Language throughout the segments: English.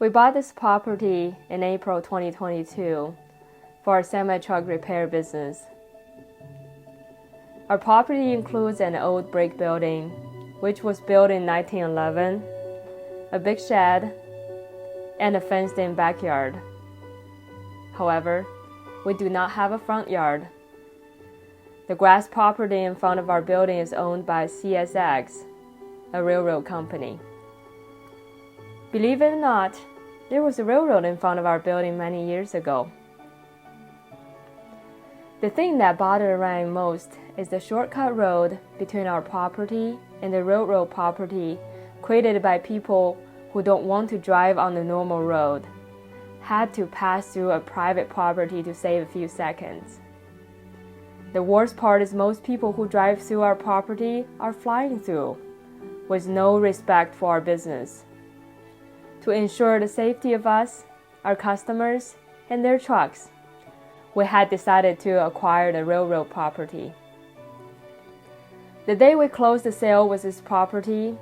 We bought this property in April 2022 for our semi-truck repair business. Our property includes an old brick building, which was built in 1911, a big shed, and a fenced-in backyard. However, we do not have a front yard. The grass property in front of our building is owned by CSX, a railroad company. Believe it or not, there was a railroad in front of our building many years ago. The thing that bothered Ryan most is the shortcut road between our property and the railroad property created by people who don't want to drive on the normal road, had to pass through a private property to save a few seconds. The worst part is most people who drive through our property are flying through, with no respect for our business. To ensure the safety of us, our customers, and their trucks, we had decided to acquire the railroad property. The day we closed the sale with this property,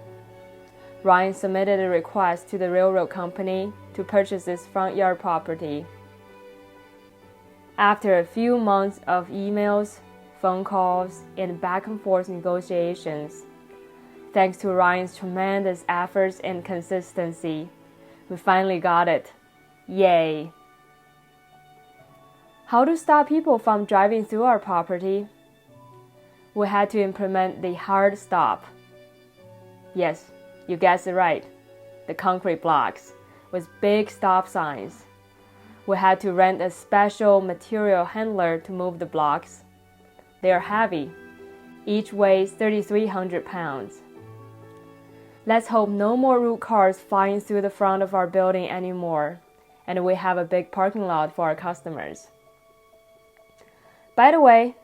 Ryan submitted a request to the railroad company to purchase this front yard property. After a few months of emails, phone calls, and back and forth negotiations, thanks to Ryan's tremendous efforts and consistency, we finally got it. Yay! How to stop people from driving through our property? We had to implement the hard stop. Yes, you guessed it right. The concrete blocks with big stop signs. We had to rent a special material handler to move the blocks. They are heavy. Each weighs 3,300 pounds. Let's hope no more root cars flying through the front of our building anymore, and we have a big parking lot for our customers. By the way,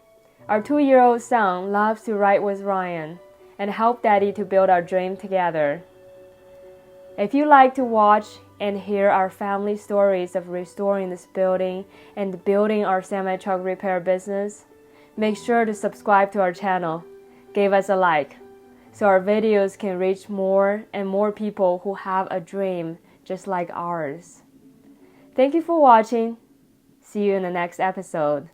our 2-year-old son loves to ride with Ryan and help Daddy to build our dream together. If you like to watch and hear our family stories of restoring this building and building our semi-truck repair business, make sure to subscribe to our channel. Give us a like, so our videos can reach more and more people who have a dream just like ours. Thank you for watching. See you in the next episode.